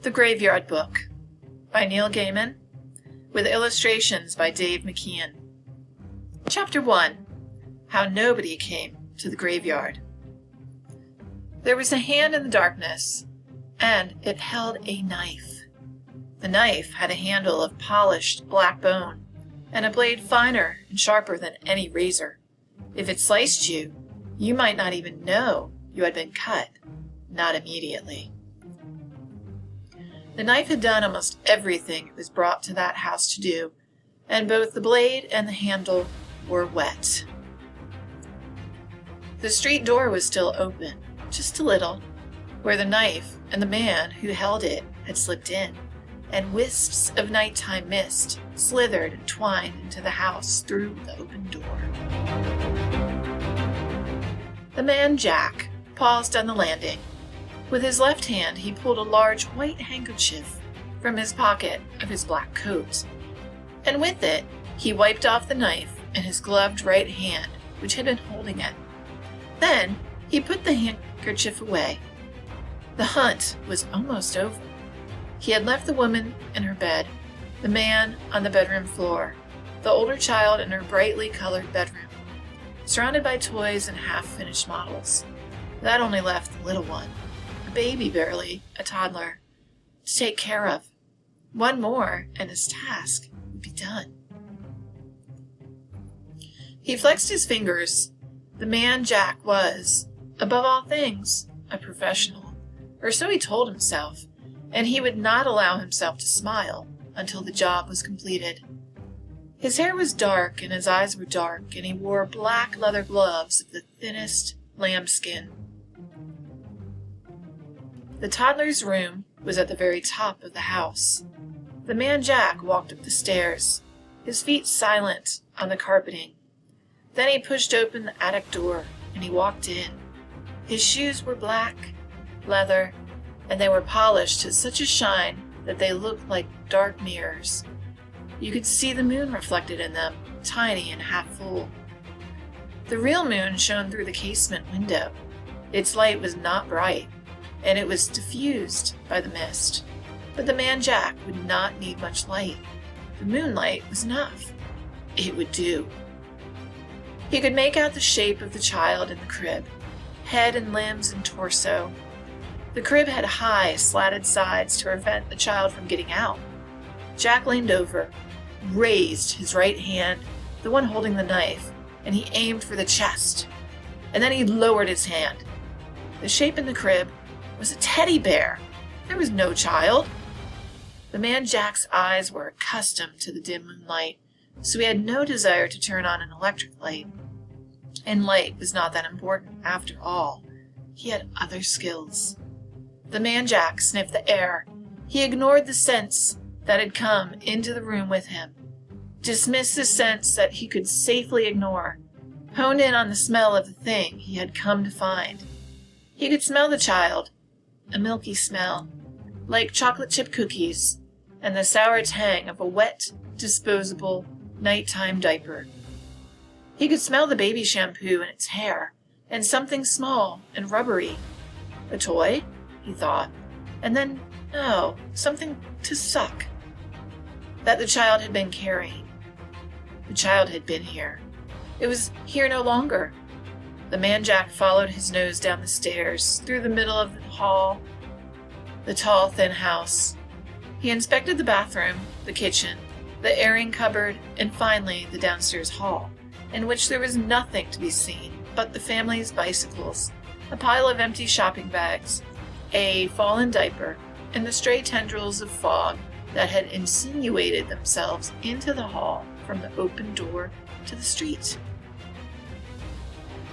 The Graveyard Book by Neil Gaiman, with illustrations by Dave McKeon. Chapter 1. How Nobody Came to the Graveyard. There was a hand in the darkness, and it held a knife. The knife had a handle of polished black bone, and a blade finer and sharper than any razor. If it sliced you, you might not even know you had been cut, not immediately. The knife had done almost everything it was brought to that house to do, and both the blade and the handle were wet. The street door was still open, just a little, where the knife and the man who held it had slipped in, and wisps of nighttime mist slithered and twined into the house through the open door. The man, Jack, paused on the landing. With his left hand, he pulled a large white handkerchief from his pocket of his black coat, and with it, he wiped off the knife in his gloved right hand, which had been holding it. Then, he put the handkerchief away. The hunt was almost over. He had left the woman in her bed, the man on the bedroom floor, the older child in her brightly colored bedroom, surrounded by toys and half-finished models. That only left the little one, a baby barely, a toddler, to take care of. One more, and his task would be done. He flexed his fingers. The man Jack was, above all things, a professional, or so he told himself, and he would not allow himself to smile until the job was completed. His hair was dark and his eyes were dark, and he wore black leather gloves of the thinnest lambskin. The toddler's room was at the very top of the house. The man Jack walked up the stairs, his feet silent on the carpeting. Then he pushed open the attic door, and he walked in. His shoes were black leather, and they were polished to such a shine that they looked like dark mirrors. You could see the moon reflected in them, tiny and half full. The real moon shone through the casement window. Its light was not bright, and it was diffused by the mist. But the man Jack would not need much light. The moonlight was enough. It would do. He could make out the shape of the child in the crib, head and limbs and torso. The crib had high, slatted sides to prevent the child from getting out. Jack leaned over, raised his right hand, the one holding the knife, and he aimed for the chest. And then he lowered his hand. The shape in the crib was a teddy bear. There was no child. The man Jack's eyes were accustomed to the dim moonlight, so he had no desire to turn on an electric light. And light was not that important, after all. He had other skills. The man Jack sniffed the air. He ignored the scents that had come into the room with him, dismissed the scents that he could safely ignore, honed in on the smell of the thing he had come to find. He could smell the child, a milky smell, like chocolate chip cookies, and the sour tang of a wet, disposable, nighttime diaper. He could smell the baby shampoo in its hair, and something small and rubbery. A toy, he thought, and then, no, something to suck. That the child had been carrying. The child had been here. It was here no longer. The man Jack followed his nose down the stairs, through the middle of the hall, the tall, thin house. He inspected the bathroom, the kitchen, the airing cupboard, and finally the downstairs hall, in which there was nothing to be seen but the family's bicycles, a pile of empty shopping bags, a fallen diaper, and the stray tendrils of fog that had insinuated themselves into the hall from the open door to the street.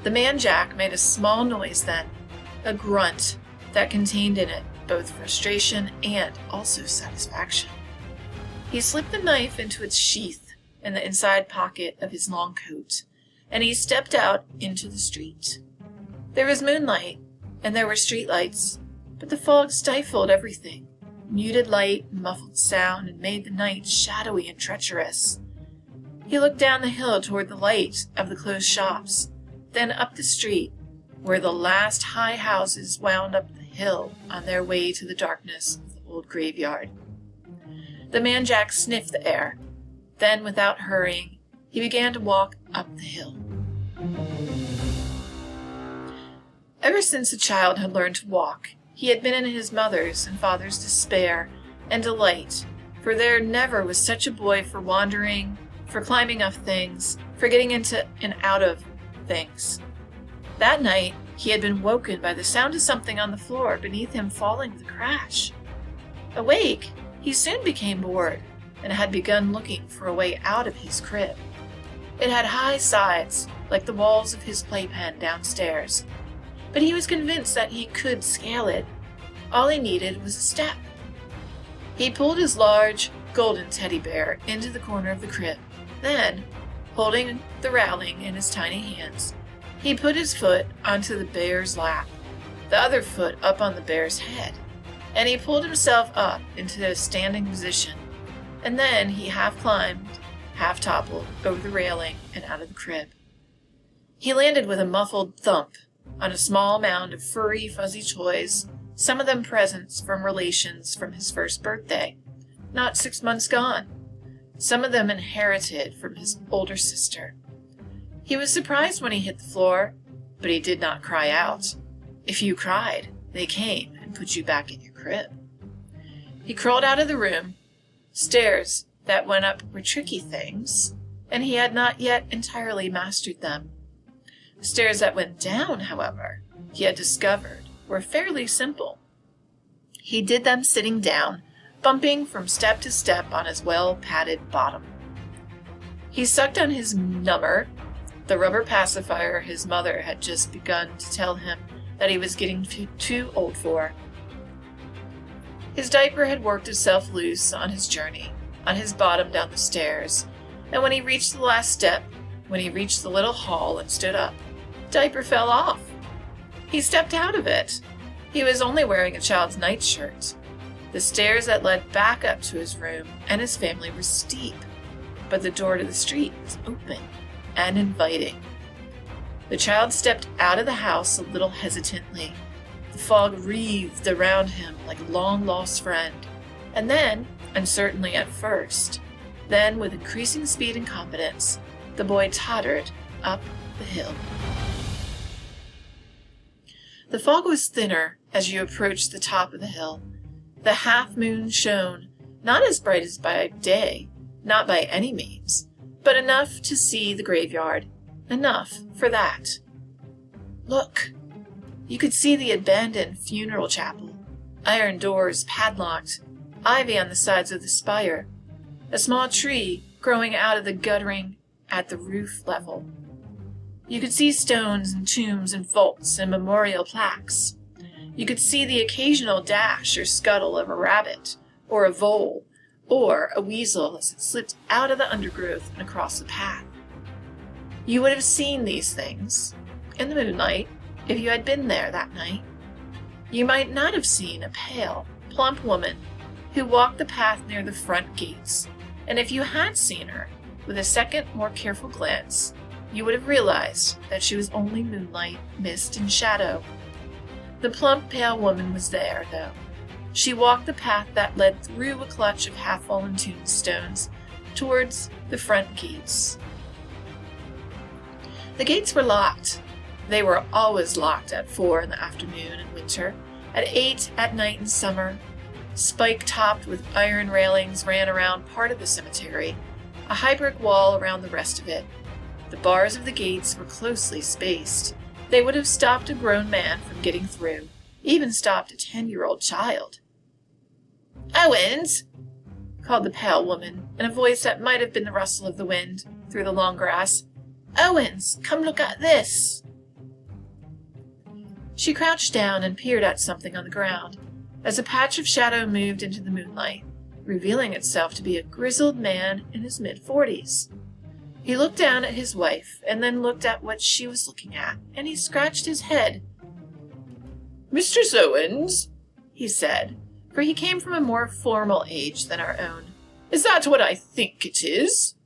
The man Jack made a small noise then, a grunt that contained in it both frustration and also satisfaction. He slipped the knife into its sheath in the inside pocket of his long coat, and he stepped out into the street. There was moonlight, and there were streetlights, but the fog stifled everything. Muted light and muffled sound and made the night shadowy and treacherous. He looked down the hill toward the light of the closed shops, then up the street, where the last high houses wound up the hill on their way to the darkness of the old graveyard. The man Jack sniffed the air. Then, without hurrying, he began to walk up the hill. Ever since the child had learned to walk, he had been in his mother's and father's despair and delight, for there never was such a boy for wandering, for climbing up things, for getting into and out of things. That night, he had been woken by the sound of something on the floor beneath him falling with a crash. Awake, he soon became bored and had begun looking for a way out of his crib. It had high sides, like the walls of his playpen downstairs, but he was convinced that he could scale it. All he needed was a step. He pulled his large, golden teddy bear into the corner of the crib. Then, holding the railing in his tiny hands, he put his foot onto the bear's lap, the other foot up on the bear's head, and he pulled himself up into a standing position. And then he half climbed, half toppled over the railing and out of the crib. He landed with a muffled thump on a small mound of furry, fuzzy toys, some of them presents from relations from his first birthday, not 6 months gone, some of them inherited from his older sister. He was surprised when he hit the floor, but he did not cry out. If you cried, they came and put you back in your crib. He crawled out of the room. Stairs that went up were tricky things, and he had not yet entirely mastered them. The stairs that went down, however, he had discovered were fairly simple. He did them sitting down, bumping from step to step on his well-padded bottom. He sucked on his number, the rubber pacifier his mother had just begun to tell him that he was getting too old for. His diaper had worked itself loose on his journey, on his bottom down the stairs, and when he reached the last step, when he reached the little hall and stood up, the diaper fell off. He stepped out of it. He was only wearing a child's nightshirt. The stairs that led back up to his room and his family were steep, but the door to the street was open and inviting. The child stepped out of the house a little hesitantly. The fog wreathed around him like a long-lost friend, and then, uncertainly at first, then with increasing speed and confidence, the boy tottered up the hill. The fog was thinner as you approached the top of the hill. The half-moon shone, not as bright as by day, not by any means, but enough to see the graveyard, enough for that. Look! You could see the abandoned funeral chapel, iron doors padlocked, ivy on the sides of the spire, a small tree growing out of the guttering at the roof level. You could see stones and tombs and vaults and memorial plaques. You could see the occasional dash or scuttle of a rabbit, or a vole, or a weasel as it slipped out of the undergrowth and across the path. You would have seen these things in the moonlight if you had been there that night. You might not have seen a pale, plump woman who walked the path near the front gates, and if you had seen her, with a second, more careful glance, you would have realized that she was only moonlight, mist, and shadow. The plump, pale woman was there, though. She walked the path that led through a clutch of half-fallen tombstones towards the front gates. The gates were locked. They were always locked at 4 in the afternoon in winter, at 8 at night in summer. Spike-topped with iron railings ran around part of the cemetery, a high brick wall around the rest of it. The bars of the gates were closely spaced. They would have stopped a grown man from getting through, even stopped a 10-year-old child. "Owens!" called the pale woman, in a voice that might have been the rustle of the wind through the long grass. "Owens, come look at this!" She crouched down and peered at something on the ground, as a patch of shadow moved into the moonlight, revealing itself to be a grizzled man in his mid-40s. He looked down at his wife, and then looked at what she was looking at, and he scratched his head. "Mistress Owens," he said, for he came from a more formal age than our own, "is that what I think it is?"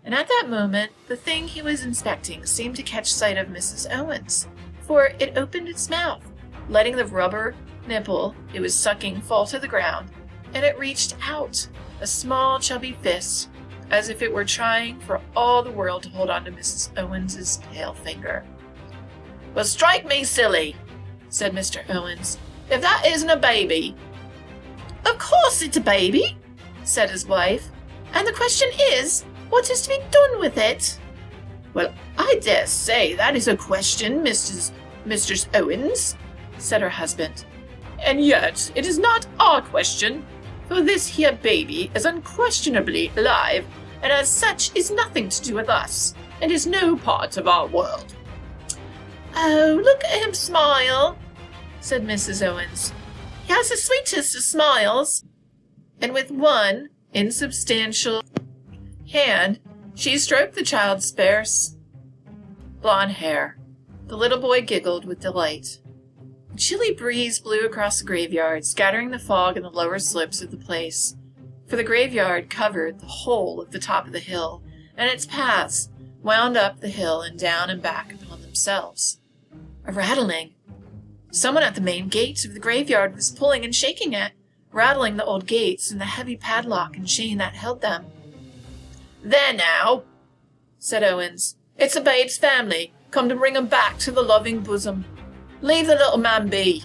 And at that moment, the thing he was inspecting seemed to catch sight of Mrs. Owens, for it opened its mouth, letting the rubber nipple it was sucking fall to the ground, and it reached out, a small chubby fist, as if it were trying for all the world to hold on to Mrs. Owens's pale finger. "Well, strike me silly," said Mr. Owens, "if that isn't a baby." "Of course it's a baby," said his wife, "and the question is, what is to be done with it?" "Well, I dare say that is a question, Mistress Owens," said her husband. "And yet it is not our question, for this here baby is unquestionably alive, and as such is nothing to do with us, and is no part of our world." "Oh, look at him smile," said Mrs. Owens. "He has the sweetest of smiles." And with one insubstantial hand, she stroked the child's sparse blonde hair. The little boy giggled with delight. A chilly breeze blew across the graveyard, scattering the fog in the lower slopes of the place, for the graveyard covered the whole of the top of the hill, and its paths wound up the hill and down and back upon themselves. A rattling. Someone at the main gates of the graveyard was pulling and shaking it, rattling the old gates and the heavy padlock and chain that held them. "There now," said Owens. "It's the Bates family, come to bring 'em back to the loving bosom. Leave the little man be,"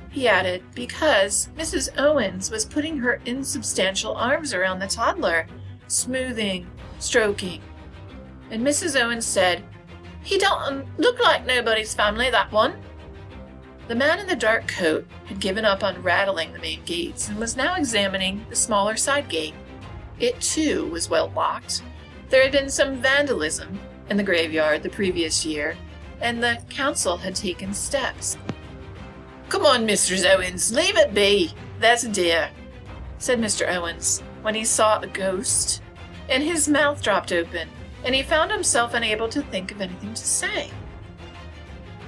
he added, because Mrs. Owens was putting her insubstantial arms around the toddler, smoothing, stroking. And Mrs. Owens said, "He don't look like nobody's family, that one." The man in the dark coat had given up on rattling the main gates and was now examining the smaller side gate. It, too, was well locked. There had been some vandalism in the graveyard the previous year, and the council had taken steps. "Come on, Mrs. Owens, leave it be. That's a dear," said Mr. Owens, when he saw a ghost, and his mouth dropped open, and he found himself unable to think of anything to say.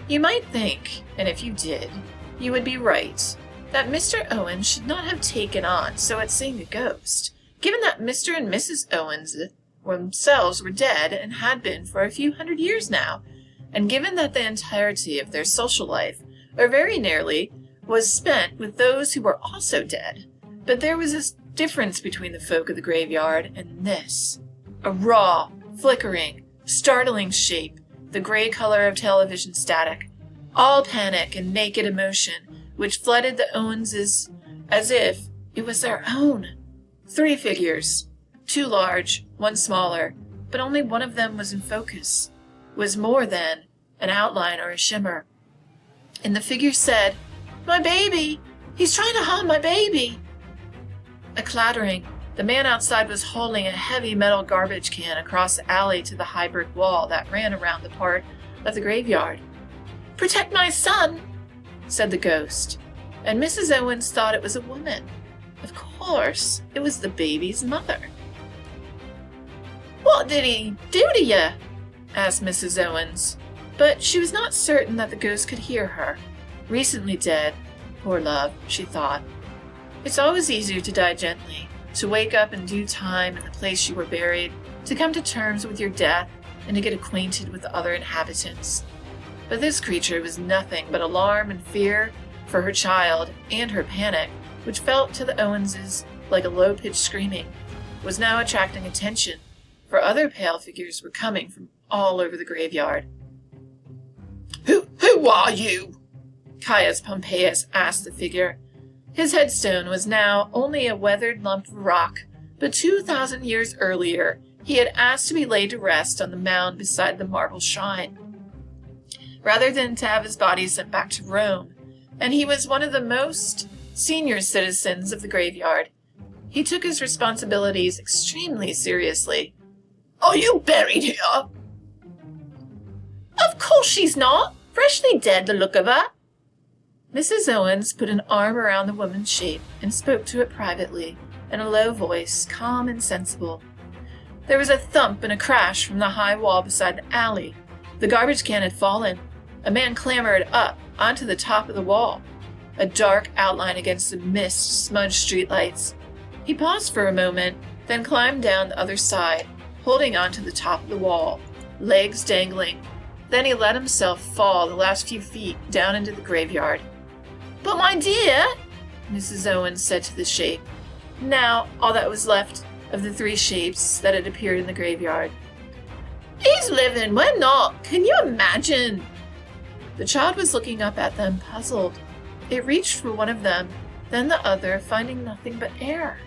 You might think, and if you did, you would be right, that Mr. Owens should not have taken on so at seeing a ghost, given that Mr. and Mrs. Owens themselves were dead and had been for a few hundred years now, and given that the entirety of their social life, or very nearly, was spent with those who were also dead. But there was a difference between the folk of the graveyard and this. A raw, flickering, startling shape, the gray color of television static, all panic and naked emotion, which flooded the Owenses as if it was their own. 3 figures, 2 large, 1 smaller, but only one of them was in focus, was more than an outline or a shimmer. And the figure said, "My baby! He's trying to harm my baby!" A clattering. The man outside was hauling a heavy metal garbage can across the alley to the high brick wall that ran around the part of the graveyard. "Protect my son," said the ghost, and Mrs. Owens thought it was a woman. Of course, it was the baby's mother. "What did he do to you?" asked Mrs. Owens, but she was not certain that the ghost could hear her. Recently dead, poor love, she thought. It's always easier to die gently, to wake up in due time in the place you were buried, to come to terms with your death, and to get acquainted with the other inhabitants. But this creature was nothing but alarm and fear for her child, and her panic, which felt to the Owenses like a low-pitched screaming, was now attracting attention, for other pale figures were coming from all over the graveyard. Who are you?" Caius Pompeius asked the figure. His headstone was now only a weathered lump of rock, but 2,000 years earlier he had asked to be laid to rest on the mound beside the marble shrine, rather than to have his body sent back to Rome, and he was one of the most senior citizens of the graveyard. He took his responsibilities extremely seriously. "Are you buried here?" "Of course she's not. Freshly dead, the look of her." Mrs. Owens put an arm around the woman's shape and spoke to it privately, in a low voice, calm and sensible. There was a thump and a crash from the high wall beside the alley. The garbage can had fallen. A man clambered up onto the top of the wall, a dark outline against the mist-smudged streetlights. He paused for a moment, then climbed down the other side, holding onto the top of the wall, legs dangling. Then he let himself fall the last few feet down into the graveyard. But my dear, Mrs. Owens said to the shape, now all that was left of the three shapes that had appeared in the graveyard. He's living, we're not. Can you imagine? The child was looking up at them, puzzled. It reached for one of them, then the other, finding nothing but air.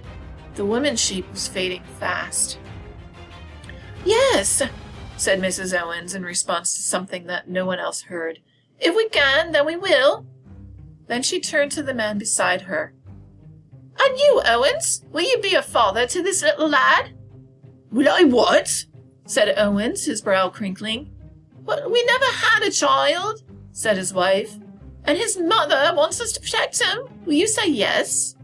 The woman's sheep was fading fast. Yes, said Mrs. Owens in response to something that no one else heard. If we can, then we will. Then she turned to the man beside her. And you, Owens, will you be a father to this little lad? Will I what? Said Owens, his brow crinkling. Well, we never had a child, said his wife. And his mother wants us to protect him. Will you say yes?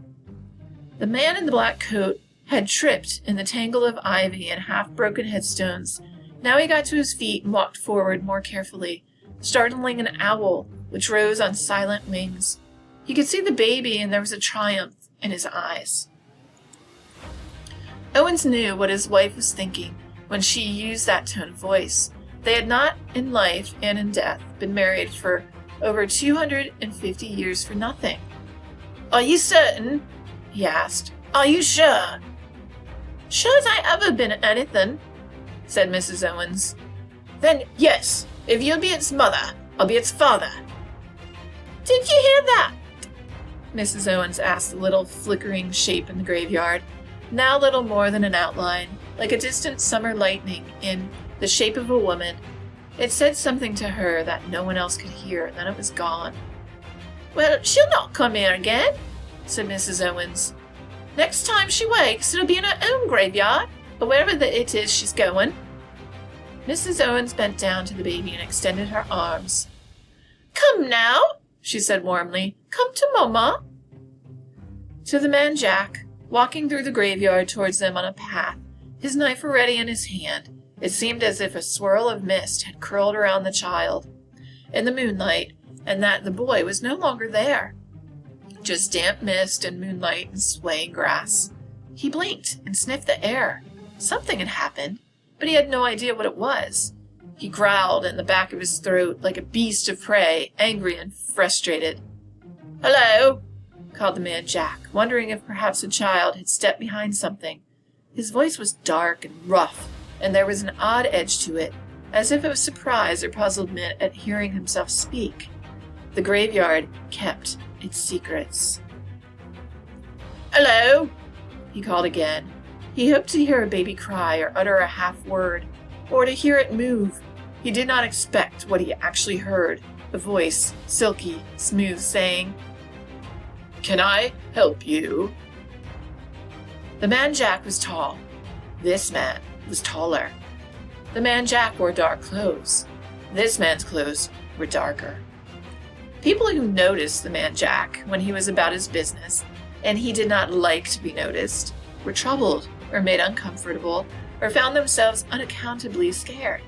The man in the black coat had tripped in the tangle of ivy and half-broken headstones. Now he got to his feet and walked forward more carefully, startling an owl, which rose on silent wings. He could see the baby, and there was a triumph in his eyes. Owens knew what his wife was thinking when she used that tone of voice. They had not, in life and in death, been married for over 250 years for nothing. Are you certain? He asked. Are you sure? Sure as I ever been at anything, said Mrs. Owens. Then yes, if you'll be its mother, I'll be its father. Did you hear that? Mrs. Owens asked the little flickering shape in the graveyard, now little more than an outline, like a distant summer lightning in the shape of a woman. It said something to her that no one else could hear, and then it was gone. Well, she'll not come here again, said Mrs. Owens. Next time she wakes, it'll be in her own graveyard, or wherever it is she's going. Mrs. Owens bent down to the baby and extended her arms. Come now, she said warmly. Come to Mama. To the man Jack, walking through the graveyard towards them on a path, his knife already in his hand, it seemed as if a swirl of mist had curled around the child in the moonlight, and that the boy was no longer there. Just damp mist and moonlight and swaying grass. He blinked and sniffed the air. Something had happened, but he had no idea what it was. He growled in the back of his throat like a beast of prey, angry and frustrated. Hello, called the man Jack, wondering if perhaps a child had stepped behind something. His voice was dark and rough, and there was an odd edge to it, as if it was surprised or puzzlement at hearing himself speak. The graveyard kept its secrets. Hello, he called again. He hoped to hear a baby cry or utter a half-word, or to hear it move. He did not expect what he actually heard, a voice, silky, smooth, saying, Can I help you? The man Jack was tall. This man was taller. The man Jack wore dark clothes. This man's clothes were darker. People who noticed the man Jack when he was about his business, and he did not like to be noticed, were troubled or made uncomfortable or found themselves unaccountably scared.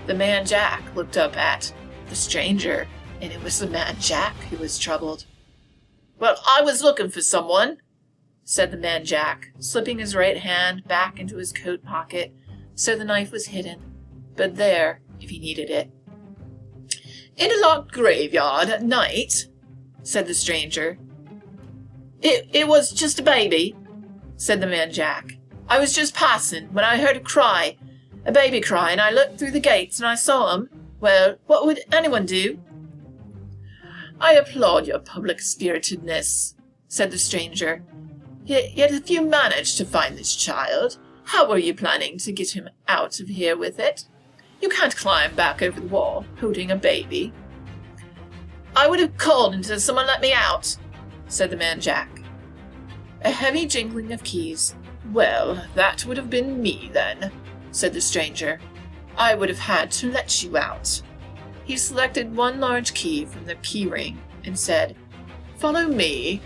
The man Jack looked up at the stranger, and it was the man Jack who was troubled. Well, I was looking for someone, said the man Jack, slipping his right hand back into his coat pocket so the knife was hidden, but there if he needed it. In a locked graveyard at night, said the stranger. It was just a baby, said the man Jack. I was just passing when I heard a baby cry, and I looked through the gates and I saw him. Well, what would anyone do? I applaud your public spiritedness, said the stranger. Yet if you managed to find this child, how were you planning to get him out of here with it? You can't climb back over the wall, holding a baby. I would have called until someone let me out, said the man Jack. A heavy jingling of keys. Well, that would have been me, then, said the stranger. I would have had to let you out. He selected one large key from the key ring and said, Follow me.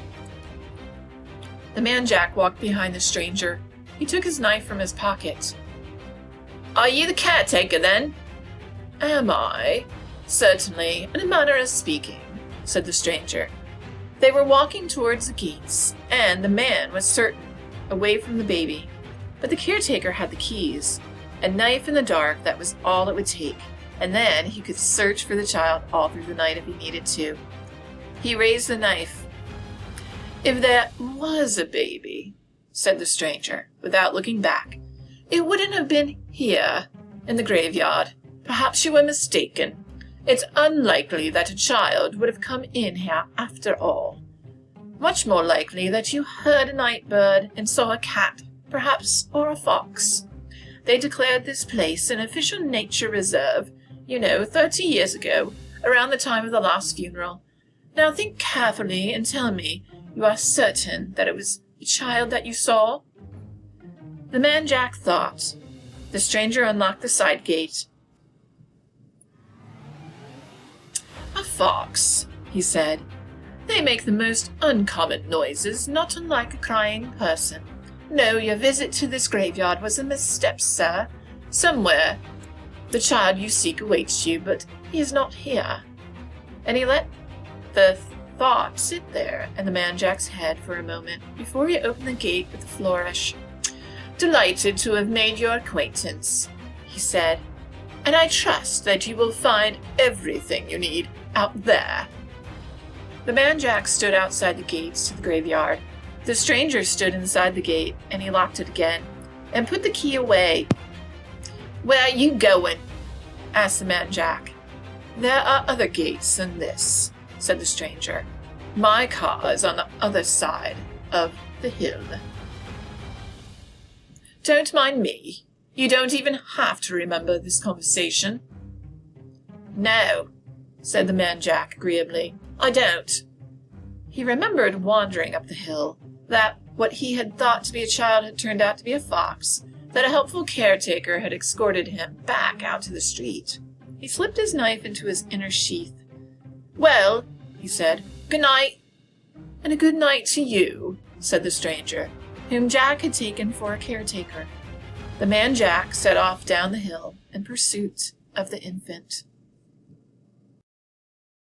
The man Jack walked behind the stranger. He took his knife from his pocket. Are you the caretaker, then? Am I? Certainly, in a manner of speaking, said the stranger. They were walking towards the gates, and the man was certain, away from the baby. But the caretaker had the keys. A knife in the dark, that was all it would take, and then he could search for the child all through the night if he needed to. He raised the knife. "If there was a baby," said the stranger, without looking back, "it wouldn't have been here, in the graveyard. Perhaps you were mistaken. It's unlikely that a child would have come in here after all. Much more likely that you heard a night bird and saw a cat, perhaps, or a fox. They declared this place an official nature reserve, 30 years ago, around the time of the last funeral. Now think carefully and tell me you are certain that it was a child that you saw." The man Jack thought. The stranger unlocked the side gate. "A fox," he said. "They make the most uncommon noises, not unlike a crying person. No, your visit to this graveyard was a misstep, sir. Somewhere the child you seek awaits you, but he is not here." And he let the thought sit there in the man Jack's head for a moment before he opened the gate with a flourish. "Delighted to have made your acquaintance," he said, "and I trust that you will find everything you need out there." The man Jack stood outside the gates to the graveyard. The stranger stood inside the gate, and he locked it again, and put the key away. "Where are you going?" asked the man Jack. "There are other gates than this," said the stranger. "My car is on the other side of the hill." "Don't mind me. You don't even have to remember this conversation." "No," said the man Jack agreeably, "I don't." He remembered wandering up the hill, that what he had thought to be a child had turned out to be a fox, that a helpful caretaker had escorted him back out to the street. He slipped his knife into his inner sheath. "Well," he said, "good night." "And a good night to you," said the stranger, whom Jack had taken for a caretaker. The man Jack set off down the hill in pursuit of the infant.